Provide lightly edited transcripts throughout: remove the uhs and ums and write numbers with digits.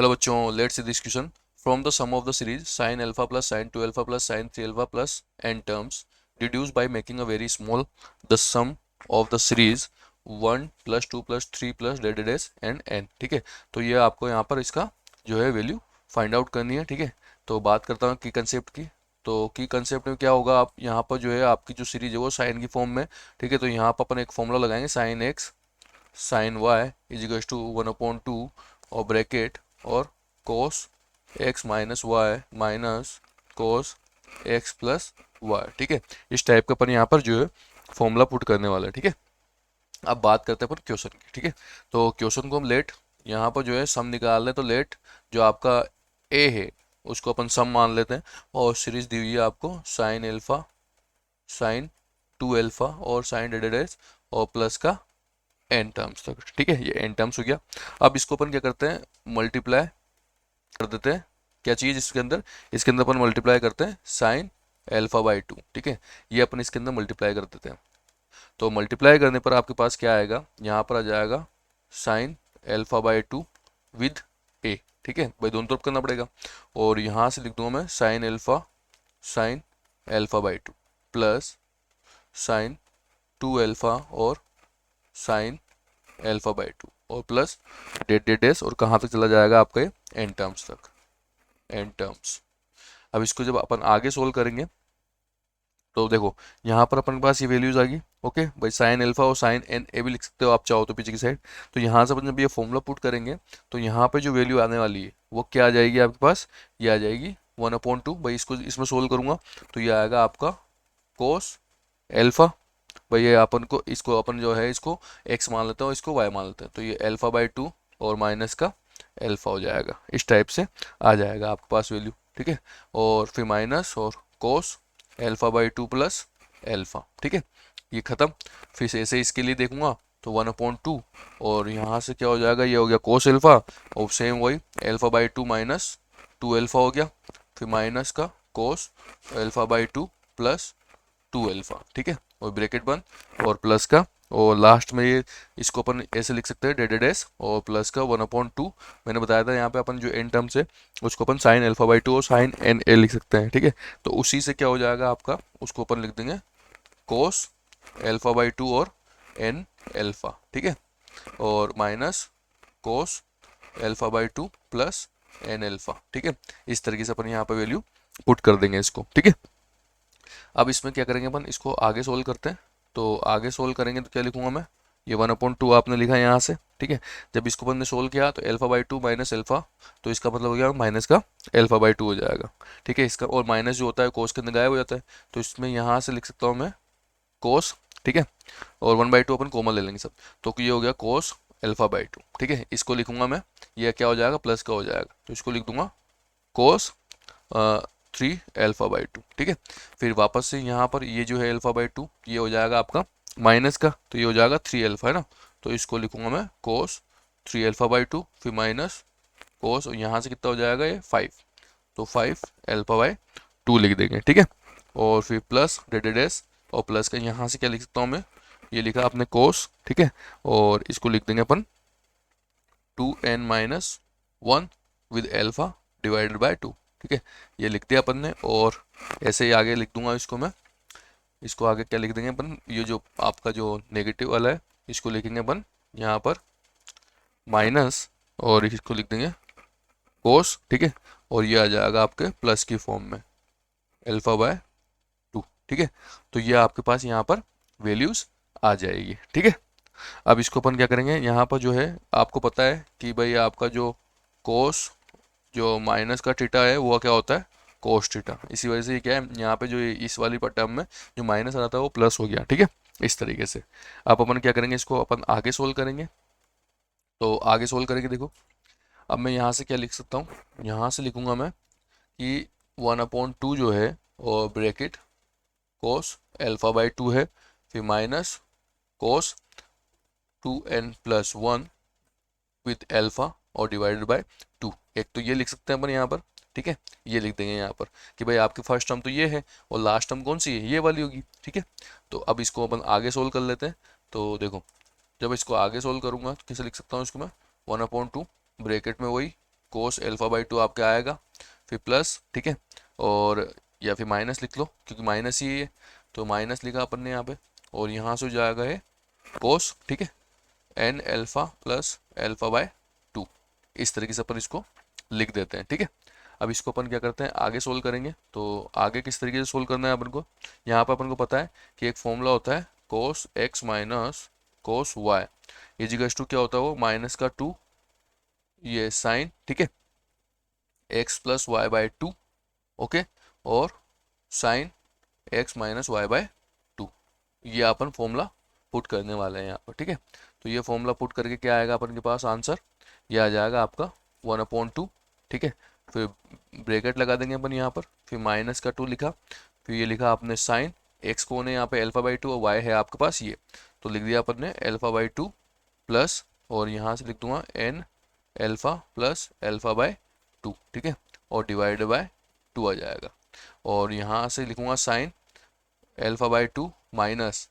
Hello बच्चों, let's see this question from the sum of the series sin alpha plus sin 2 alpha plus sin 3 alpha plus n terms deduce by making a very small the sum of the series 1 plus 2 plus 3 plus dead days and n। ठीक है, तो ये आपको यहाँ पर इसका जो है वैल्यू फाइंड आउट करनी है। ठीक है, तो बात करता हूँ की कंसेप्ट की। तो की कंसेप्ट में क्या होगा, आप यहाँ पर जो है आपकी जो सीरीज है वो साइन की फॉर्म में। ठीक है, तो यहाँ पर अपन एक फॉर्मूला लगाएंगे sine x sine y is equal to 1/2 और ब्रैकेट और cos x minus y minus cos x plus y. ठीक है, इस टाइप का अपन यहाँ पर जो है फॉर्मूला पुट करने वाला है। ठीक है, अब बात करते हैं अपन क्वेश्चन की। ठीक है, तो क्वेश्चन को हम लेट यहाँ पर जो है सम निकाल लें, तो लेट जो आपका ए है उसको अपन सम मान लेते हैं और सीरीज दी हुई है आपको साइन एल्फा साइन 2 अल्फा और साइन डेड और प्लस का एन टर्म्स तक। ठीक है, ये एन टर्म्स हो गया। अब इसको अपन क्या करते हैं, मल्टीप्लाई कर देते हैं। क्या चीज़ इसके अंदर अपन मल्टीप्लाई करते हैं साइन एल्फा बाई 2। ठीक है, ये अपन इसके अंदर मल्टीप्लाई कर देते हैं। तो मल्टीप्लाई करने पर आपके पास क्या आएगा, यहाँ पर आ जाएगा साइन एल्फा बाई 2 विद ए। ठीक है भाई, दोनों तरफ करना पड़ेगा और यहाँ से लिख दूंगा मैं sine alpha by 2 plus sign 2 alpha और साइन एल्फा बाई 2 और प्लस डेड डेड एस और कहाँ तक चला जाएगा आपका ये एन टर्म्स तक, एन टर्म्स। अब इसको जब अपन आगे सोल्व करेंगे तो देखो यहाँ पर अपन के पास ये वैल्यूज आ गई। ओके भाई, साइन एल्फा और साइन एन ए भी लिख सकते हो आप चाहो तो पीछे की साइड। तो यहाँ से अपन जब ये फॉर्मूला पुट करेंगे तो यहाँ पे जो वैल्यू आने वाली है वो क्या आ जाएगी आपके पास, ये आ जाएगी 1/2। भाई इसको इसमें सोल्व करूंगा तो ये आएगा आपका कोस एल्फा। भाई ये अपन को इसको अपन जो है इसको x मान लेते हैं और इसको y मान लेते हैं, तो ये एल्फा बाई 2 और माइनस का एल्फा हो जाएगा। इस टाइप से आ जाएगा आपके पास वैल्यू। ठीक है, और फिर माइनस और कोस एल्फा बाई 2 प्लस एल्फा। ठीक है, ये खत्म। फिर से ऐसे इसके लिए देखूंगा तो 1/2 और यहाँ से क्या हो जाएगा, ये हो गया कोस एल्फा और सेम वही एल्फा बाई 2 माइनस 2 एल्फा हो गया, फिर माइनस का कोस एल्फा बाई 2 प्लस 2 अल्फा। ठीक है, और ब्रैकेट बंद और प्लस का और लास्ट में ये इसको अपन ऐसे लिख सकते हैं डेडेड एस और प्लस का 1/2। मैंने बताया था यहाँ पे अपन जो एन टर्म्स है उसको अपन साइन एल्फा बाई 2 और साइन एन ए लिख सकते हैं। ठीक है, तो उसी से क्या हो जाएगा आपका, उसको अपन लिख देंगे कोस एल्फा बाई 2 और एन एल्फा। ठीक है, और minus cos alpha by 2 plus n alpha. ठीक है, इस तरीके से अपन यहाँ पे वैल्यू पुट कर देंगे इसको। ठीक है, अब इसमें क्या करेंगे अपन, इसको आगे सोल्व करते हैं। तो आगे सोल्व करेंगे तो क्या लिखूंगा मैं, ये 1/2 आपने लिखा है यहाँ से। ठीक है, जब इसको अपन ने सोल्व किया तो एल्फा बाई 2 माइनस एल्फा, तो इसका मतलब हो गया माइनस का एल्फा बाई 2 हो जाएगा। ठीक है, इसका और माइनस जो होता है कोस के अंदर गायब हो जाता है, तो इसमें यहाँ से लिख सकता हूँ मैं कोस। ठीक है, और 1/2 अपन कॉमन ले लेंगे सब, तो ये हो गया कोस एल्फा बाई 2। ठीक है, इसको लिखूंगा मैं, ये क्या हो जाएगा प्लस का हो जाएगा, तो इसको लिख दूंगा कोस 3 अल्फा बाई 2। ठीक है, फिर वापस से यहाँ पर ये जो है अल्फा बाई 2 ये हो जाएगा आपका माइनस का, तो ये हो जाएगा 3 अल्फा है ना, तो इसको लिखूंगा मैं कोस 3 अल्फा बाई 2 फिर माइनस कोस और यहाँ से कितना हो जाएगा ये 5, तो 5 अल्फा बाई 2 लिख देंगे। ठीक है, और फिर प्लस डेडेड एस और प्लस का यहाँ से क्या लिख सकता हूँ मैं, ये लिखा आपने कोस। ठीक है, और इसको लिख देंगे अपन 2n-1 with alpha divided by 2। ठीक है, ये लिख दिया अपन ने और ऐसे ही आगे लिख दूंगा इसको मैं। इसको आगे क्या लिख देंगे अपन, ये जो आपका जो नेगेटिव वाला है इसको लिखेंगे अपन यहाँ पर माइनस और इसको लिख देंगे कोस। ठीक है, और ये आ जाएगा आपके प्लस की फॉर्म में एल्फा बाय 2। ठीक है, तो ये आपके पास यहाँ पर वैल्यूज आ जाएगी। ठीक है, अब इसको अपन क्या करेंगे, यहाँ पर जो है आपको पता है कि भाई आपका जो कोस जो माइनस का थीटा है वो क्या होता है कोस थीटा, इसी वजह से ये क्या है यहाँ पे जो इस वाली टर्म में जो माइनस आ रहा था वो प्लस हो गया। ठीक है, इस तरीके से अब अपन क्या करेंगे, इसको अपन आगे सोल्व करेंगे। तो आगे सोल्व करेंगे, देखो अब मैं यहाँ से क्या लिख सकता हूँ, यहाँ से लिखूंगा मैं कि 1/2 जो है और ब्रैकेट कोस एल्फा बाई 2 है, फिर minus cos 2n+1 with alpha और डिवाइडेड बाय 2। एक तो ये लिख सकते हैं अपन यहाँ पर। ठीक है, ये लिख देंगे यहाँ पर कि भाई आपकी फर्स्ट टर्म तो ये है और लास्ट टर्म कौन सी है, ये वाली होगी। ठीक है, तो अब इसको अपन आगे सोल्व कर लेते हैं। तो देखो जब इसको आगे सोल्व करूंगा तो कैसे लिख सकता हूँ इसको मैं, 1/2 ब्रैकेट में वही कोस अल्फा बाई टू आपका आएगा, फिर प्लस, ठीक है, और या फिर माइनस लिख लो क्योंकि माइनस ही है, तो माइनस लिखा अपन ने यहाँ पे, और यहाँ से हो जाएगा है कोस, ठीक है, n alpha plus alpha by two. इस तरीके से अपन इसको लिख देते हैं, ठीक है। अब इसको अपन क्या करते हैं, आगे सोल्व करेंगे। तो आगे किस तरीके से सोल्व करना है अपन को, यहाँ पर अपन को पता है कि एक फॉर्मूला होता है cos x minus cos y equals to क्या होता है वो माइनस का टू ये साइन, ठीक है, x plus y by two, okay, और sine x minus y by two. ये अपन फॉर्मूला पुट करने वाले हैं यहाँ पर, ठीक है। तो ये फॉर्मूला पुट करके क्या आएगा अपन के पास आंसर, ये आ जाएगा आपका 1/2, ठीक है। फिर ब्रैकेट लगा देंगे अपन यहाँ पर, फिर माइनस का 2 लिखा, फिर ये लिखा आपने साइन एक्स कौन है यहाँ पे अल्फा बाई टू और वाई है आपके पास ये, तो लिख दिया अपन ने अल्फा बाई टू प्लस, और यहाँ से लिख दूंगा n alpha plus alpha by two, ठीक है, और डिवाइड बाय टू आ जाएगा, और यहाँ से लिखूंगा sine alpha by two minus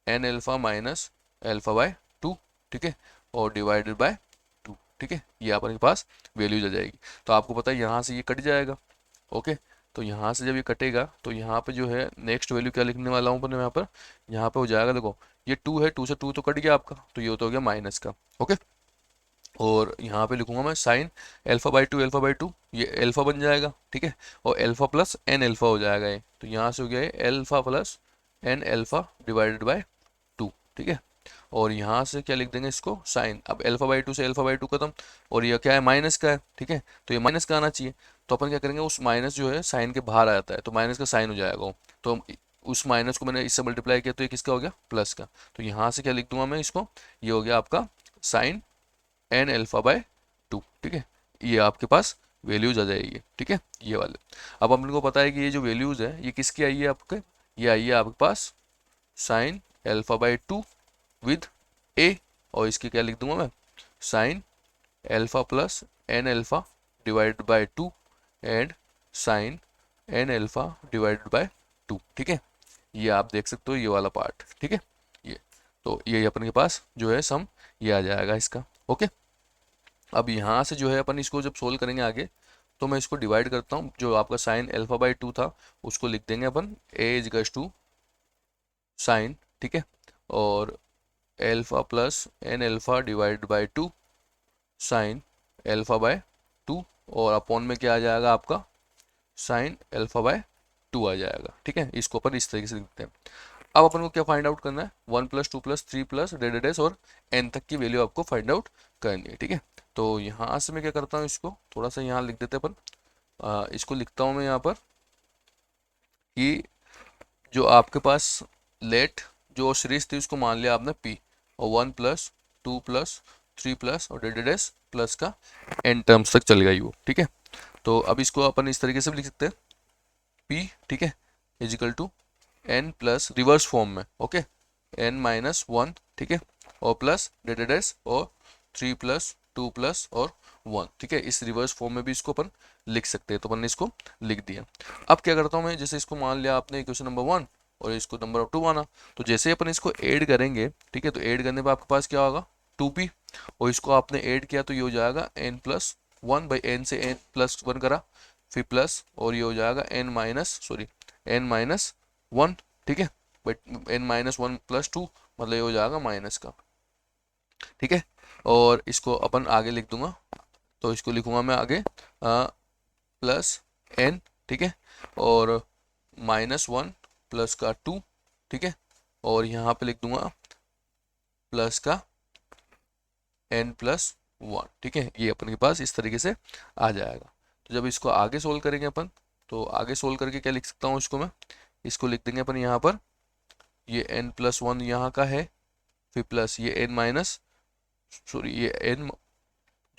n alpha minus alpha by two, ठीक है, और डिवाइडेड बाय टू, ठीक है। ये अपन के पास वैल्यूज आ जाएगी। तो आपको पता है यहाँ से ये कट जाएगा, ओके। तो यहाँ से जब ये कटेगा तो यहाँ पे जो है नेक्स्ट वैल्यू क्या लिखने वाला हूँ अपन यहाँ पे हो जाएगा, देखो ये टू है, टू से टू तो कट गया आपका, तो ये तो हो गया माइनस का, ओके। और यहाँ पे लिखूंगा मैं sine alpha by two, alpha by two ये अल्फा बन जाएगा, ठीक है, और अल्फा प्लस एन अल्फा हो जाएगा ये, तो यहाँ से हो गया alpha plus n alpha divided by two, ठीक है। और यहाँ से क्या लिख देंगे इसको साइन, अब अल्फा बाई टू से अल्फा बाई टू खत्म, और ये क्या है माइनस का है, ठीक है, तो ये माइनस का आना चाहिए, तो अपन क्या करेंगे उस माइनस जो है साइन के बाहर आ जाता है, तो माइनस का साइन हो जाएगा वो। तो उस माइनस को मैंने इससे मल्टीप्लाई किया तो ये किसका हो गया प्लस का, तो यहाँ से क्या लिख दूंगा मैं इसको, ये हो गया आपका sine n alpha by two, ठीक है। ये आपके पास वैल्यूज आ जाएगी, ठीक है, ये वाले। अब अपन को पता है कि ये जो वैल्यूज है ये किसकी आई है आपके, ये आई है आपके पास sine alpha by two with a, और इसकी क्या लिख दूंगा मैं sine alpha plus n alpha divided by two and sine n alpha divided by two, ठीक है। ये आप देख सकते हो ये वाला पार्ट, ठीक है, ये तो ये अपन के पास जो है सम ये आ जाएगा इसका, ओके। अब यहाँ से जो है अपन इसको जब सोल्व करेंगे आगे, तो मैं इसको डिवाइड करता हूँ, जो आपका साइन अल्फा बाई टू था उसको लिख देंगे अपन ए इजकल्स टू साइन, ठीक है, और alpha plus n alpha divide by two sine alpha by two, और अपॉन में क्या आ जाएगा आपका साइन अल्फा बाय टू आ जाएगा, ठीक है। इसको अपन इस तरीके से लिखते हैं। अब अपन को क्या फाइंड आउट करना है, 1 प्लस 2 प्लस 3 प्लस डेडेडेस और एन तक की वैल्यू आपको फाइंड आउट करनी है, ठीक है। तो यहाँ से मैं क्या करता हूँ, इसको थोड़ा सा यहाँ लिख देते हैं अपन, इसको लिखता हूँ मैं यहाँ पर कि जो आपके पास लेट जो सीरीज थी उसको मान लिया आपने पी, और 1 प्लस 2 प्लस 3 प्लस और डेडेडेस प्लस का एन टर्म्स तक चल गई वो, ठीक है। तो अब इसको अपन इस तरीके से भी लिख सकते हैं पी, ठीक है, equal to n plus reverse form में, ओके, एन माइनस वन, ठीक है, और प्लस डेडेडेस और 3 प्लस 2 प्लस और 1, ठीक है। इस रिवर्स फॉर्म में भी इसको अपन लिख सकते हैं, तो अपन ने इसको लिख दिया। अब क्या करता हूँ मैं, जैसे इसको मान लिया आपने इक्वेशन नंबर 1 और इसको नंबर ऑफ 2 माना, तो जैसे अपन इसको ऐड करेंगे, ठीक है, तो ऐड करने पर आपके पास क्या होगा 2p, और इसको आपने ऐड किया तो ये हो जाएगा n plus one by n से n प्लस वन करा, फिर प्लस, और ये हो जाएगा n माइनस वन, ठीक है, but n minus one plus two मतलब ये हो जाएगा माइनस का, ठीक है। और इसको अपन आगे लिख दूंगा, तो इसको लिखूंगा मैं आगे प्लस n, ठीक है, और माइनस वन प्लस का टू, ठीक है, और यहाँ पे लिख दूंगा प्लस का n प्लस वन, ठीक है। ये अपन के पास इस तरीके से आ जाएगा। तो जब इसको आगे सोल्व करेंगे अपन, तो आगे सोल्व करके क्या लिख सकता हूँ इसको मैं, इसको लिख देंगे अपन यहाँ पर, ये n प्लस वन यहाँ का है, फिर प्लस ये ये n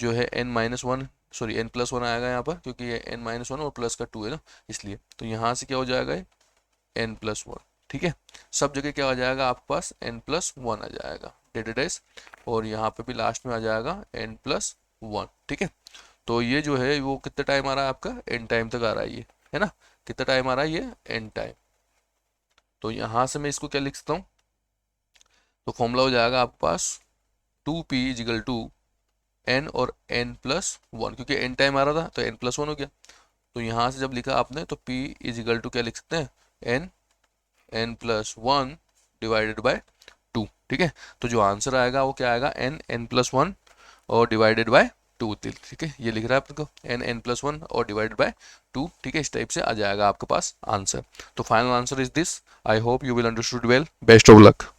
जो है n minus one, n plus one आएगा यहाँ पर, क्योंकि ये n माइनस वन और प्लस का टू है ना, इसलिए तो यहाँ से क्या हो जाएगा n प्लस वन, ठीक है। सब जगह क्या आ जाएगा आपके पास n प्लस वन आ जाएगा डेडेडेस, और यहाँ पे भी लास्ट में आ जाएगा n प्लस वन, ठीक है। तो ये जो है वो कितना टाइम आ रहा है आपका n टाइम तक आ रहा है ये, है ना, कितना टाइम आ रहा है ये n टाइम। तो यहाँ से मैं इसको क्या लिख सकता हूँ, तो फॉर्मूला हो जाएगा आपके पास 2p इजिकल टू n और n+1, क्योंकि n टाइम आ रहा था तो n+1 हो गया। तो यहाँ से जब लिखा आपने तो p इज इक्वल टू क्या लिख सकते हैं, n+1 डिवाइडेड बाय 2। ठीक है, तो जो आंसर आएगा वो क्या आएगा, n+1 और डिवाइडेड बाय 2। ठीक है, ये लिख रहा है आपको n+1 और डिवाइडेड बाय 2। ठीक है, इस टाइप से आ जाएगा आपके पास आंसर। तो final answer is this. I hope you will understood well. Best of luck.